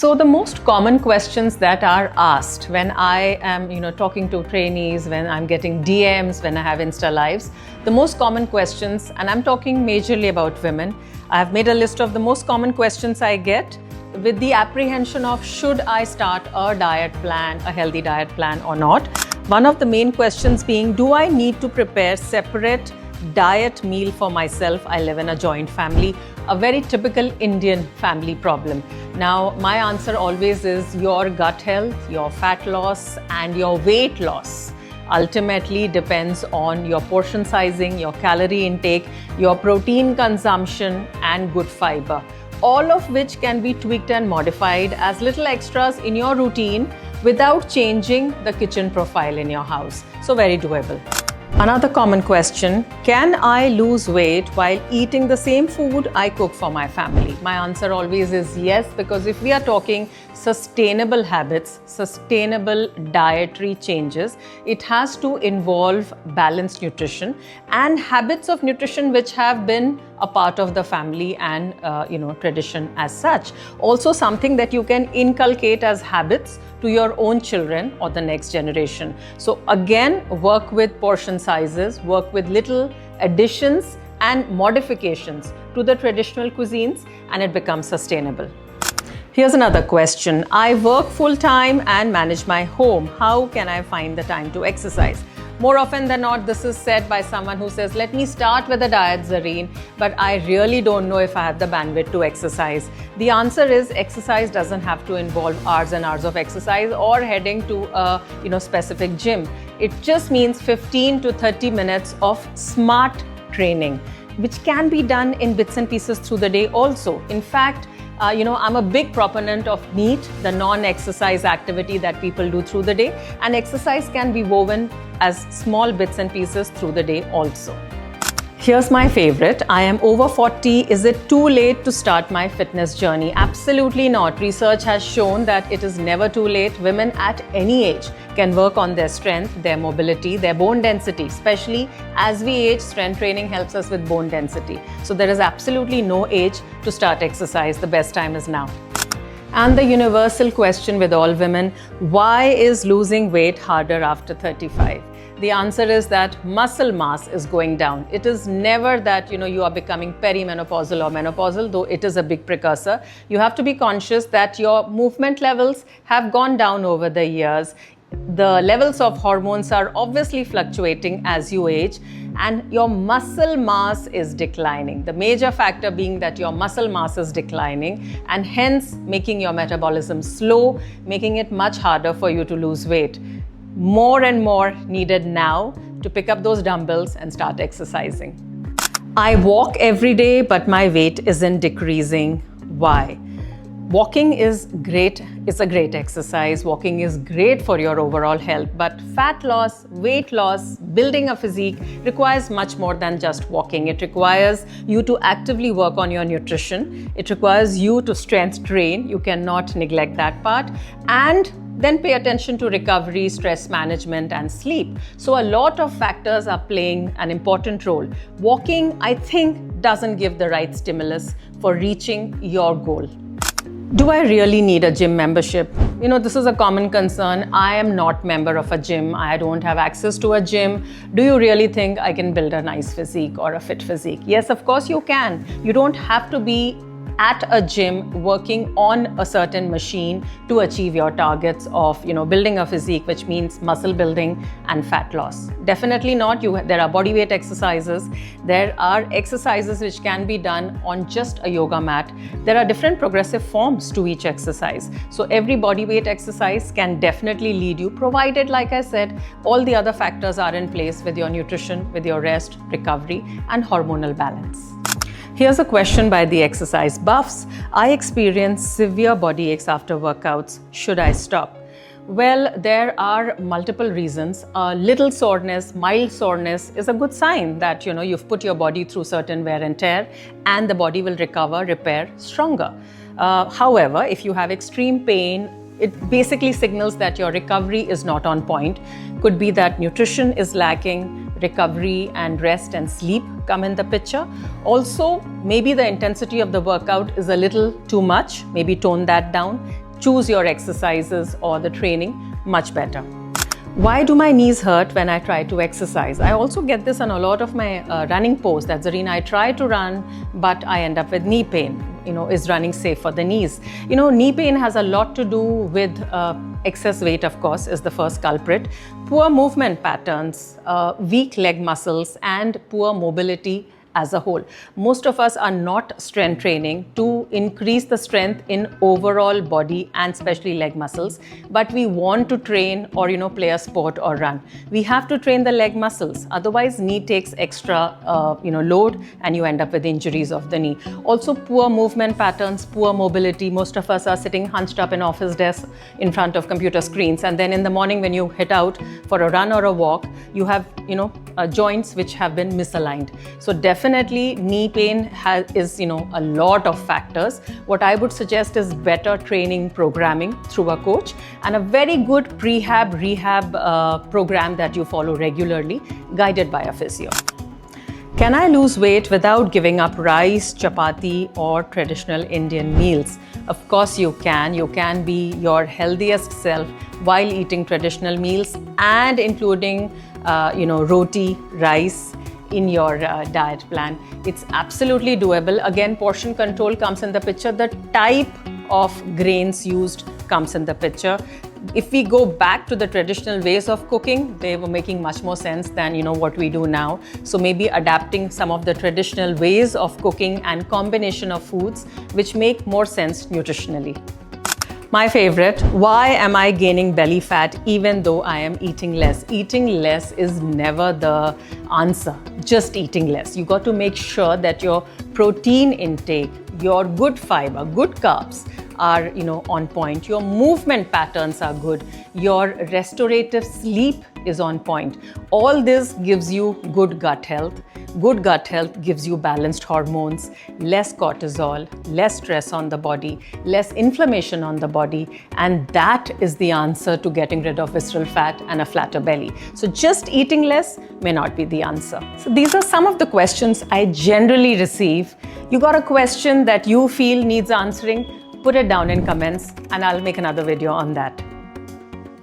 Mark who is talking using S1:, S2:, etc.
S1: So the most common questions that are asked when I am, talking to trainees, when I'm getting DMs, when I have Insta Lives, the most common questions, and I'm talking majorly about women. I've made a list of the most common questions I get with the apprehension of should I start a diet plan, a healthy diet plan or not. One of the main questions being, do I need to prepare separate diet meal for myself? I live in a joint family, a very typical Indian family problem. Now, my answer always is your gut health, your fat loss, and your weight loss ultimately depends on your portion sizing, your calorie intake, your protein consumption, and good fiber. All of which can be tweaked and modified as little extras in your routine without changing the kitchen profile in your house. So very doable. Another common question, can I lose weight while eating the same food I cook for my family? My answer always is yes, because if we are talking sustainable habits, sustainable dietary changes, it has to involve balanced nutrition and habits of nutrition which have been a part of the family and tradition as such. Also something that you can inculcate as habits to your own children or the next generation. So again, work with portion sizes, work with little additions and modifications to the traditional cuisines, and it becomes sustainable. Here's another question. I work full-time and manage my home. How can I find the time to exercise? More often than not, this is said by someone who says, let me start with a diet, Zareen, but I really don't know if I have the bandwidth to exercise. The answer is exercise doesn't have to involve hours and hours of exercise or heading to a specific gym. It just means 15 to 30 minutes of smart training, which can be done in bits and pieces through the day also. In fact, I'm a big proponent of NEAT, the non-exercise activity that people do through the day, and exercise can be woven as small bits and pieces through the day also. Here's my favorite. I am over 40. Is it too late to start my fitness journey? Absolutely not. Research has shown that it is never too late. Women at any age can work on their strength, their mobility, their bone density. Especially as we age, strength training helps us with bone density. So there is absolutely no age to start exercise. The best time is now. And the universal question with all women, why is losing weight harder after 35? The answer is that muscle mass is going down. It is never that you are becoming perimenopausal or menopausal, though it is a big precursor. You have to be conscious that your movement levels have gone down over the years. The levels of hormones are obviously fluctuating as you age, and your muscle mass is declining. The major factor being that your muscle mass is declining and hence making your metabolism slow, making it much harder for you to lose weight. More and more needed now to pick up those dumbbells and start exercising. I walk every day, but my weight isn't decreasing. Why? Walking is great. It's a great exercise. Walking is great for your overall health, but fat loss, weight loss, building a physique requires much more than just walking. It requires you to actively work on your nutrition. It requires you to strength train. You cannot neglect that part. And then pay attention to recovery, stress management, and sleep. So a lot of factors are playing an important role. Walking, I think, doesn't give the right stimulus for reaching your goal. Do I really need a gym membership? This is a common concern. I am not member of a gym. I don't have access to a gym. Do you really think I can build a nice physique or a fit physique? Yes, of course you can. You don't have to be at a gym working on a certain machine to achieve your targets of building a physique, which means muscle building and fat loss. Definitely not. There are body weight exercises. There are exercises which can be done on just a yoga mat. There are different progressive forms to each exercise. So every body weight exercise can definitely lead you, provided, like I said, all the other factors are in place with your nutrition, with your rest, recovery, and hormonal balance. Here's a question by the exercise buffs. I experience severe body aches after workouts. Should I stop? Well, there are multiple reasons. A little soreness, mild soreness is a good sign that you've put your body through certain wear and tear, and the body will recover, repair stronger. However, if you have extreme pain, it basically signals that your recovery is not on point. Could be that nutrition is lacking, recovery and rest and sleep come in the picture. Also, maybe the intensity of the workout is a little too much, maybe tone that down. choose your exercises or the training much better. Why do my knees hurt when I try to exercise? I also get this on a lot of my running posts. That's the reason I try to run, but I end up with knee pain. Is running safe for the knees? Knee pain has a lot to do with excess weight, of course, is the first culprit. Poor movement patterns, weak leg muscles, and poor mobility as a whole. Most of us are not strength training to increase the strength in overall body and especially leg muscles, but we want to train or play a sport or run. We have to train the leg muscles, otherwise knee takes extra load and you end up with injuries of the knee. Also poor movement patterns, poor mobility. Most of us are sitting hunched up in office desks in front of computer screens, and then in the morning when you head out for a run or a walk, you have joints which have been misaligned. So definitely knee pain is a lot of factors. What I would suggest is better training programming through a coach and a very good rehab program that you follow regularly, guided by a physio. Can I lose weight without giving up rice, chapati, or traditional Indian meals? Of course you can. You can be your healthiest self while eating traditional meals and including roti, rice in your diet plan. It's absolutely doable. Again, portion control comes in the picture. The type of grains used comes in the picture. If we go back to the traditional ways of cooking, they were making much more sense than what we do now. So maybe adapting some of the traditional ways of cooking and combination of foods which make more sense nutritionally. My favorite, why am I gaining belly fat even though I am eating less? Eating less is never the answer, just eating less. You got to make sure that your protein intake, your good fiber, good carbs are on point. Your movement patterns are good. Your restorative sleep is on point. All this gives you good gut health. Good gut health gives you balanced hormones, less cortisol, less stress on the body, less inflammation on the body, and that is the answer to getting rid of visceral fat and a flatter belly. So just eating less may not be the answer. So these are some of the questions I generally receive. You got a question that you feel needs answering? Put it down in comments and I'll make another video on that.